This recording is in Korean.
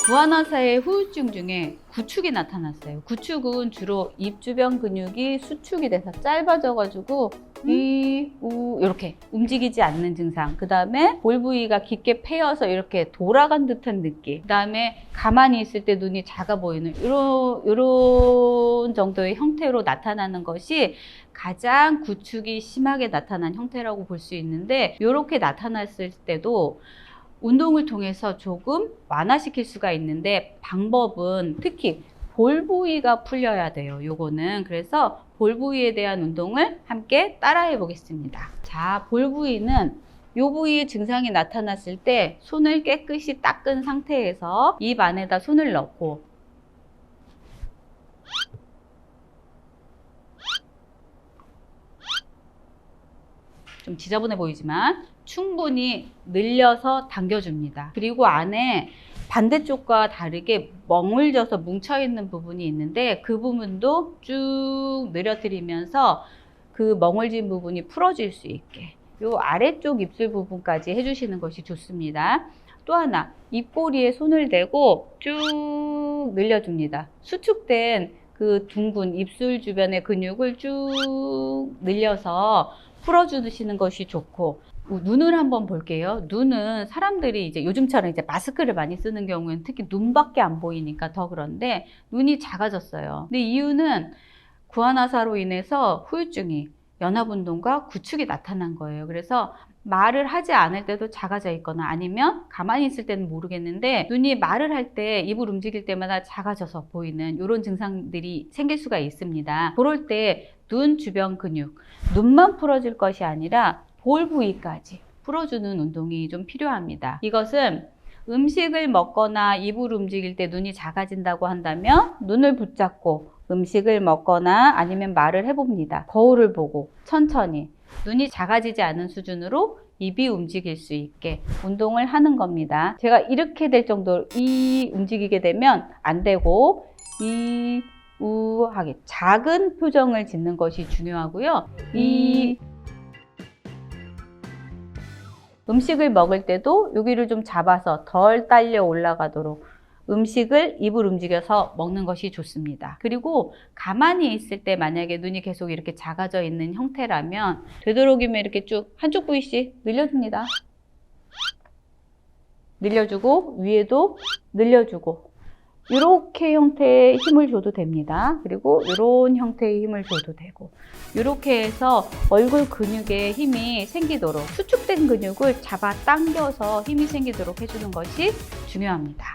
구안화사의 후유증 중에 구축이 나타났어요. 구축은 주로 입 주변 근육이 수축이 돼서 짧아져가지고 이렇게 움직이지 않는 증상. 그 다음에 볼 부위가 깊게 패여서 이렇게 돌아간 듯한 느낌. 그 다음에 가만히 있을 때 눈이 작아 보이는 이런 정도의 형태로 나타나는 것이 가장 구축이 심하게 나타난 형태라고 볼 수 있는데, 이렇게 나타났을 때도 운동을 통해서 조금 완화시킬 수가 있는데, 방법은 특히 볼 부위가 풀려야 돼요. 요거는. 그래서 볼 부위에 대한 운동을 함께 따라해 보겠습니다. 자, 볼 부위는 요 부위에 증상이 나타났을 때 손을 깨끗이 닦은 상태에서 입 안에다 손을 넣고 좀 지저분해 보이지만 충분히 늘려서 당겨줍니다. 그리고 안에 반대쪽과 다르게 멍울져서 뭉쳐있는 부분이 있는데, 그 부분도 쭉 늘어뜨리면서 그 멍울진 부분이 풀어질 수 있게 요 아래쪽 입술 부분까지 해주시는 것이 좋습니다. 또 하나, 입꼬리에 손을 대고 쭉 늘려줍니다. 수축된 그 둥근 입술 주변의 근육을 쭉 늘려서 풀어주시는 것이 좋고, 눈을 한번 볼게요. 눈은 사람들이 이제 요즘처럼 이제 마스크를 많이 쓰는 경우에는 특히 눈밖에 안 보이니까 더 그런데 눈이 작아졌어요. 근데 이유는 구안화사로 인해서 후유증이 연합운동과 구축이 나타난 거예요. 그래서 말을 하지 않을 때도 작아져 있거나 아니면 가만히 있을 때는 모르겠는데 눈이 말을 할 때 입을 움직일 때마다 작아져서 보이는 이런 증상들이 생길 수가 있습니다. 그럴 때 눈 주변 근육, 눈만 풀어줄 것이 아니라 볼 부위까지 풀어주는 운동이 좀 필요합니다. 이것은 음식을 먹거나 입을 움직일 때 눈이 작아진다고 한다면 눈을 붙잡고 음식을 먹거나 아니면 말을 해봅니다. 거울을 보고 천천히 눈이 작아지지 않은 수준으로 입이 움직일 수 있게 운동을 하는 겁니다. 제가 이렇게 될 정도로 움직이게 되면 안 되고 하게 작은 표정을 짓는 것이 중요하고요. 음식을 먹을 때도 여기를 좀 잡아서 덜 딸려 올라가도록 음식을 입을 움직여서 먹는 것이 좋습니다. 그리고 가만히 있을 때 만약에 눈이 계속 이렇게 작아져 있는 형태라면 되도록이면 이렇게 쭉 한쪽 부위씩 늘려줍니다. 늘려주고 위에도 늘려주고 이렇게 형태의 힘을 줘도 됩니다. 그리고 이런 형태의 힘을 줘도 되고, 이렇게 해서 얼굴 근육에 힘이 생기도록 수축된 근육을 잡아 당겨서 힘이 생기도록 해주는 것이 중요합니다.